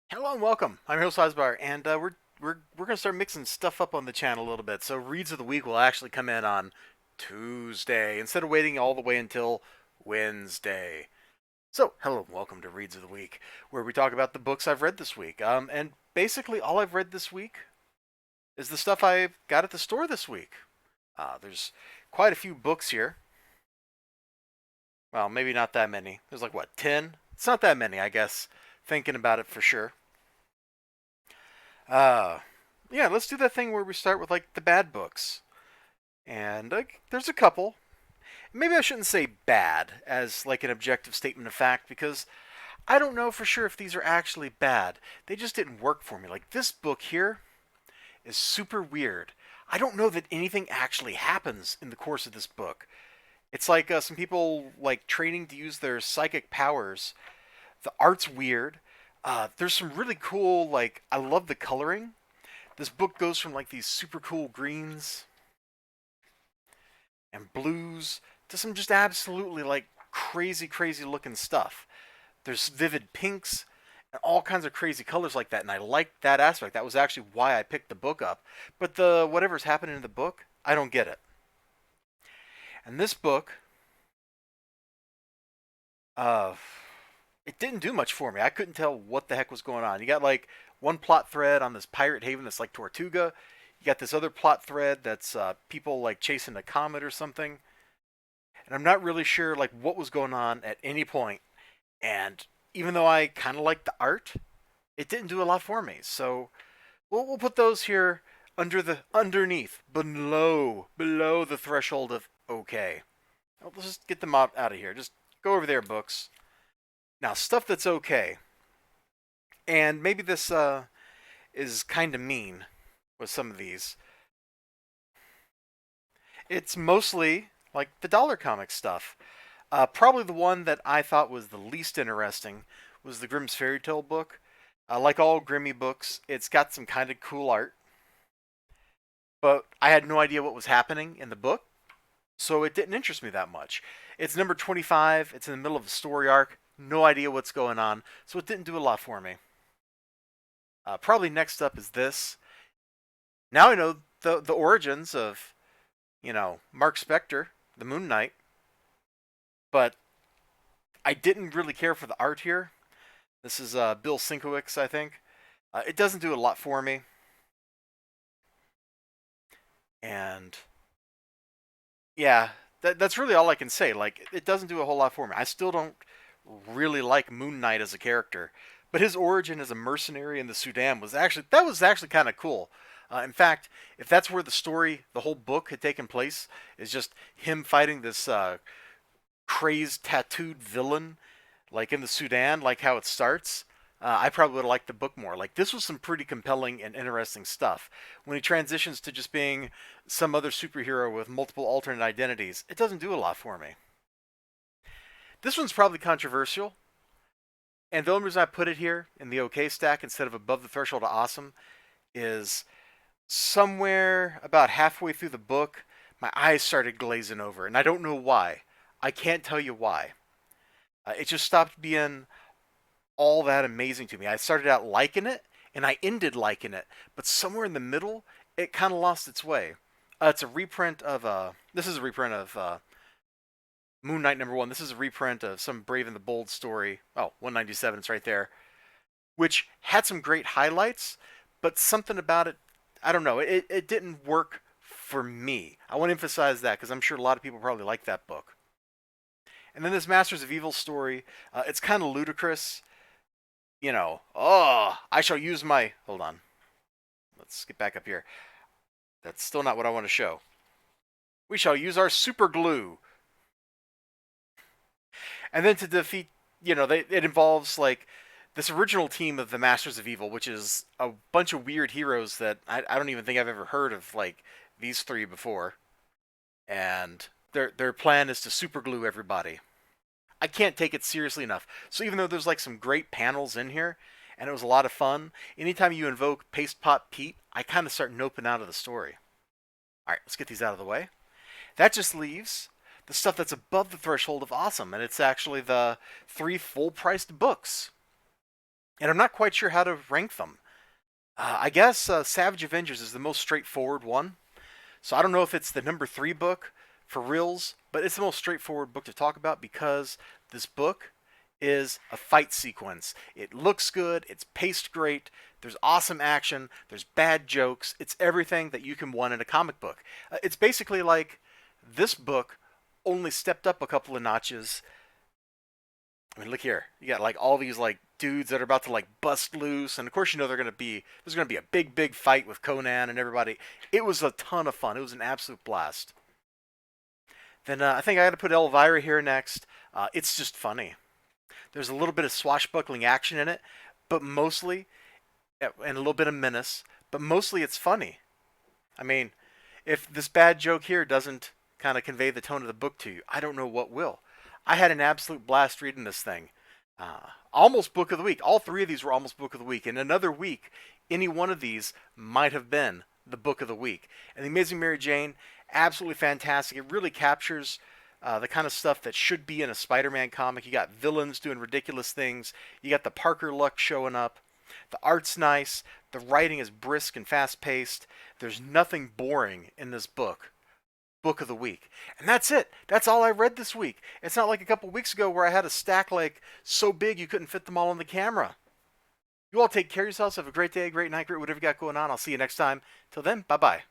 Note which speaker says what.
Speaker 1: Hello and welcome. I'm your host Elizibar, and we're gonna start mixing stuff up on the channel a little bit. So reads of the week will actually come in on Tuesday instead of waiting all the way until Wednesday. So hello and welcome to Reads of the Week, where we talk about the books I've read this week. And basically all I've read this week is the stuff I got at the store this week. There's quite a few books here. Well, maybe not that many. There's like what, 10? It's not that many, I guess. Thinking about it for sure. Uh, yeah, let's do that thing where we start with like the bad books. And there's a couple. Maybe I shouldn't say bad as like an objective statement of fact because I don't know for sure if these are actually bad. They just didn't work for me. Like this book here is super weird. I don't know that anything actually happens in the course of this book. It's like some people like training to use their psychic powers. The art's weird. There's some really cool, like, I love the coloring. This book goes from like these super cool greens and blues to some just absolutely like crazy, crazy looking stuff. There's vivid pinks and all kinds of crazy colors like that, and I liked that aspect. That was actually why I picked the book up. But the whatever's happening in the book, I don't get it. And this book, uh, it didn't do much for me. I couldn't tell what the heck was going on. You got like one plot thread on this pirate haven that's like Tortuga. You got this other plot thread that's people like chasing a comet or something. And I'm not really sure like what was going on at any point. And even though I kind of like the art, it didn't do a lot for me. So we'll put those here underneath, below the threshold of okay. Let's just get them out of here. Just go over there, books. Now, stuff that's okay, and maybe this is kind of mean with some of these. It's mostly like the dollar comic stuff. Probably the one that I thought was the least interesting was the Grimm's Fairy Tale book. Like all Grimmy books, it's got some kind of cool art, but I had no idea what was happening in the book, so it didn't interest me that much. It's number 25, it's in the middle of a story arc, no idea what's going on, so it didn't do a lot for me. Probably next up is this. Now I know the origins of, Mark Spector, the Moon Knight, but I didn't really care for the art here. This is Bill Sienkiewicz, I think. It doesn't do a lot for me, and yeah, that's really all I can say. Like, it doesn't do a whole lot for me. I still don't really like Moon Knight as a character, but his origin as a mercenary in the Sudan was actually kind of cool. In fact, if that's where the whole book had taken place, is just him fighting this crazed tattooed villain, like in the Sudan, like how it starts. I probably would have liked the book more. Like this was some pretty compelling and interesting stuff. When he transitions to just being some other superhero with multiple alternate identities, it doesn't do a lot for me. This one's probably controversial, and the only reason I put it here in the OK stack instead of above the threshold of awesome is somewhere about halfway through the book, my eyes started glazing over, and I don't know why. I can't tell you why. It just stopped being all that amazing to me. I started out liking it, and I ended liking it, but somewhere in the middle, it kind of lost its way. It's a reprint of This is a reprint of Moon Knight #1. This is a reprint of some Brave and the Bold story. Oh, 197. It's right there, which had some great highlights, but something about it, I don't know. It didn't work for me. I want to emphasize that because I'm sure a lot of people probably like that book. And then this Masters of Evil story, it's kind of ludicrous. I shall use my. Hold on. Let's get back up here. That's still not what I want to show. We shall use our super glue. And then to defeat, it involves like this original team of the Masters of Evil, which is a bunch of weird heroes that I don't even think I've ever heard of, like these three before. And their plan is to super glue everybody. I can't take it seriously enough. So even though there's like some great panels in here, and it was a lot of fun, anytime you invoke Paste Pot Pete, I kind of start noping out of the story. All right, let's get these out of the way. That just leaves the stuff that's above the threshold of awesome, and it's actually the three full-priced books. and I'm not quite sure how to rank them. I guess Savage Avengers is the most straightforward one. So I don't know if it's the number 3 book for reals, but it's the most straightforward book to talk about because this book is a fight sequence. It looks good, it's paced great, there's awesome action, there's bad jokes, it's everything that you can want in a comic book. It's basically like this book only stepped up a couple of notches. I mean, look here. You got like all these like dudes that are about to like bust loose, and of course you know there's gonna be a big fight with Conan and everybody. It was a ton of fun. It was an absolute blast. Then I think I got to put Elvira here next. It's just funny. There's a little bit of swashbuckling action in it, but mostly, and a little bit of menace, but mostly it's funny. I mean, if this bad joke here doesn't kind of convey the tone of the book to you, I don't know what will. I had an absolute blast reading this thing. Almost book of the week. All three of these were almost book of the week. In another week, any one of these might have been the book of the week. And The Amazing Mary Jane, absolutely fantastic. It really captures the kind of stuff that should be in a Spider-Man comic. You got villains doing ridiculous things. You got the Parker Luck showing up. The art's nice. The writing is brisk and fast-paced. There's nothing boring in this book of the week. And that's it. That's all I read this week. It's not like a couple weeks ago where I had a stack like so big you couldn't fit them all on the camera. You all take care of yourselves. Have a great day, great night, great whatever you got going on. I'll see you next time. Till then, bye-bye.